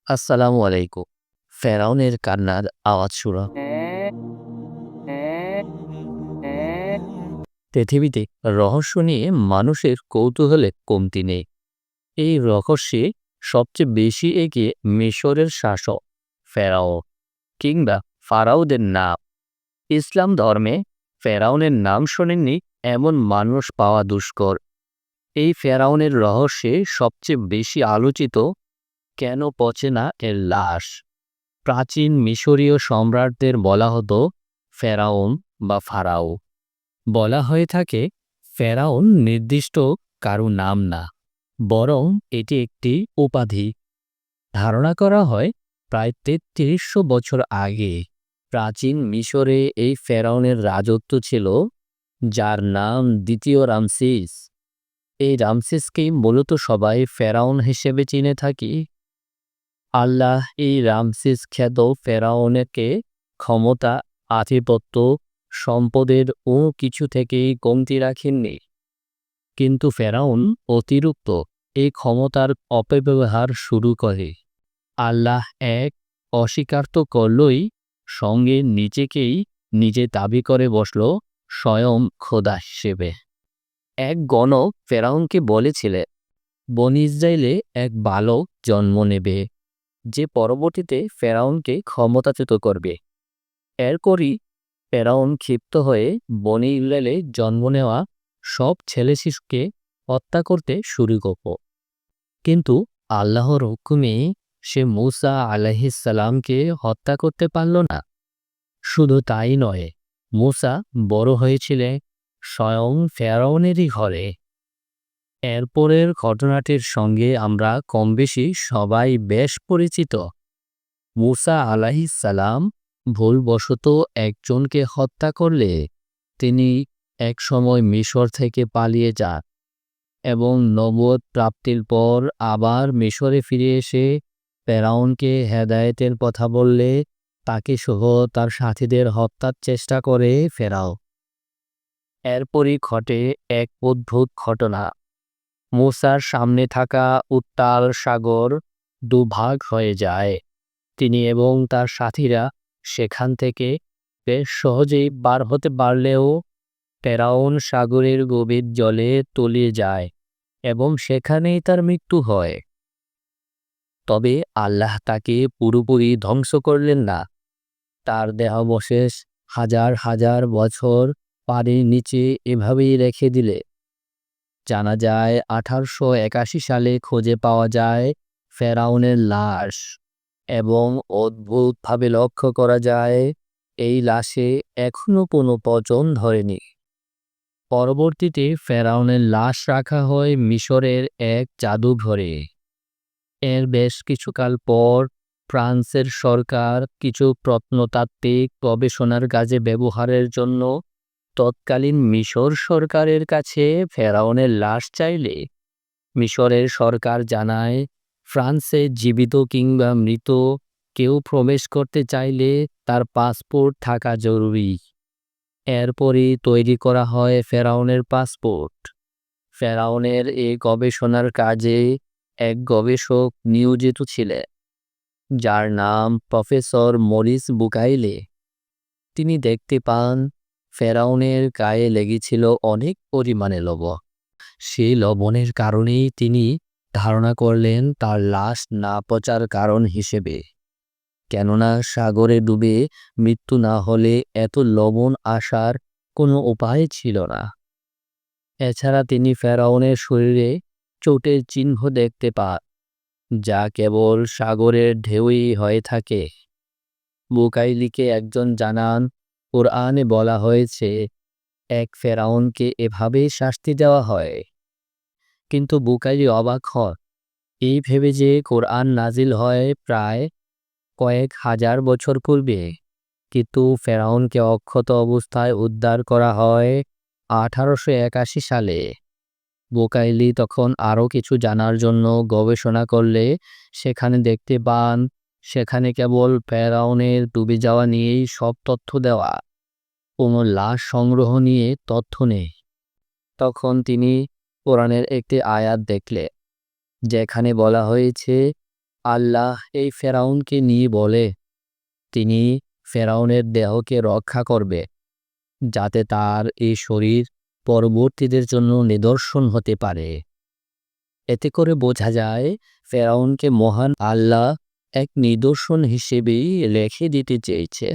আসসালামু আলাইকুম। ফেরাউনের কান্নার আওয়াজ শুনো। পৃথিবীতে রহস্য নিয়ে মানুষের কৌতূহলে কমতি নেই। এই রহস্যে সবচেয়ে বেশি এগিয়ে মিশরের শাসক ফেরাও কিংবা ফারাওদের নাম। ইসলাম ধর্মে ফেরাউনের নাম শোনেননি এমন মানুষ পাওয়া দুষ্কর। এই ফেরাউনের রহস্যে সবচেয়ে বেশি আলোচিত কেন পচে না এর লাশ। প্রাচীন মিশরীয় সম্রাটদের বলা হতো ফেরাউন বা ফারাও। বলা হয়ে থাকে ফেরাউন নির্দিষ্ট কারো নাম না, বরং এটি একটি উপাধি। ধারণা করা হয় প্রায় ৩৩০০ বছর আগে প্রাচীন মিশরে এই ফেরাউনের রাজত্ব ছিল, যার নাম দ্বিতীয় রামসিস। এই রামসিসকেই মূলত সবাই ফেরাউন হিসেবে চিনে থাকি। আল্লাহ এই রামসিস খ্যাত ফেরাউনকে ক্ষমতা, আধিপত্য, সম্পদের ও কিছু থেকেই কমতি রাখেননি। কিন্তু ফেরাউন অতিরিক্ত এই ক্ষমতার অপব্যবহার শুরু করে। আল্লাহ এক অস্বীকার তো করলই, সঙ্গে নিজেকেই নিজে দাবি করে বসল স্বয়ং খোদা হিসেবে। এক গণক ফেরাউনকে বলেছিলেন, বনী ইসরায়েলে এক বালক জন্ম নেবে, যে পরবর্তীতে ফেরাউনকে ক্ষমতাচ্যুত করবে। এরপরই ফেরাউন ক্ষিপ্ত হয়ে বনী ইসরায়েলে জন্ম নেওয়া সব ছেলে শিশুকে হত্যা করতে শুরু করল। কিন্তু আল্লাহর হুকুমে সে মূসা আলাইহিসসালামকে হত্যা করতে পারল না। শুধু তাই নয়, মূসা বড় হয়েছিলেন স্বয়ং ফেরাউনেরই ঘরে। এরপরের ঘটনাটির সঙ্গে আমরা কমবেশি সবাই বেশ পরিচিত। মূসা আলাইহিসসালাম ভুলবশত একজনকে হত্যা করলে তিনি একসময় মিশর থেকে পালিয়ে যান এবং নবুয়ত প্রাপ্তির পর আবার মিশরে ফিরে এসে ফেরাউনকে হেদায়েতের কথা বললে তাকে সহ তার সাথীদের হত্যার চেষ্টা করে ফেরাও। এরপরই ঘটে এক অদ্ভুত ঘটনা। মূসার সামনে থাকা উত্তাল সাগর দুভাগ হয়ে যায়। তিনি এবং তার সাথীরা সেখান থেকে বেশ সহজেই পার হতে পারলেও ফেরাউন সাগরের গভীর জলে তলিয়ে যায় এবং সেখানেই তার মৃত্যু হয়। তবে আল্লাহ তাকে পুরোপুরি ধ্বংস করলেন না। তার দেহাবশেষ হাজার হাজার বছর পানির নিচে এভাবেই রেখে দিলে। জানা যায় 1881 সালে খুঁজে পাওয়া যায় ফেরাউনের লাশ এবং অদ্ভুতভাবে লক্ষ্য করা যায় এই লাশে এখনো কোনো পচন ধরেনি। পরবর্তীতে ফেরাউনের লাশ রাখা হয় মিশরের এক জাদুঘরে। এর বেশ কিছুকাল পর ফ্রান্সের সরকার কিছু প্রত্নতাত্ত্বিক গবেষণার কাজে ব্যবহারের জন্য তৎকালীন মিশর সরকারের কাছে ফেরাউনের লাশ চাইলে মিশরের সরকার জানায় ফ্রান্সে জীবিত কিংবা মৃত কেউ প্রবেশ করতে চাইলে তার পাসপোর্ট থাকা জরুরি। এরপরই তৈরি করা হয় ফেরাউনের পাসপোর্ট। ফেরাউনের এই গবেষণার কাজে এক গবেষক নিয়োজিত ছিলেন, যার নাম প্রফেসর মরিস বুকাইলে। তিনি দেখতে পান ফেরাউনের গায়ে লেগেছিল অনেক পরিমাণে লবণ। সেই লবণের কারণেই তিনি ধারণা করলেন তার লাশ না পচার কারণ হিসেবে। কেননা সাগরে ডুবে মৃত্যু না হলে এত লবণ আসার কোনো উপায় ছিল না। এছাড়া তিনি ফেরাউনের শরীরে চোটের চিহ্ন দেখতে পান, যা কেবল সাগরের ঢেউই হয়ে থাকে। বুকাইলিকে একজন জানান, কোরআনে বলা হয়েছে এক ফেরাউনকে এভাবেই শাস্তি দেওয়া হয়। কিন্তু বুকাইলি অবাক হন এই ভেবে যে কোরআন নাজিল হয় প্রায় কয়েক হাজার বছর পূর্বে, কিন্তু ফেরাউনকে অক্ষত অবস্থায় উদ্ধার করা হয় 1881 সালে। বুকাইলি তখন আরও কিছু জানার জন্য গবেষণা করলে সেখানে দেখতে পান সেখানে কেবল ফেরাউনের ডুবে যাওয়া নিয়েই সব তথ্য দেওয়া, কোনো লাশ সংগ্রহ নিয়ে তথ্য নেই। তখন তিনি কোরআনের একটি আয়াত দেখলে, যেখানে বলা হয়েছে আল্লাহ এই ফেরাউনকে নিয়ে বলে, তিনি ফেরাউনের দেহকে রক্ষা করবে, যাতে তার এই শরীর পরবর্তীদের জন্য নিদর্শন হতে পারে। এতে করে বোঝা যায় ফেরাউনকে মহান আল্লাহ এক নিদর্শন হিসেবেই রেখে দিতে চেয়েছে।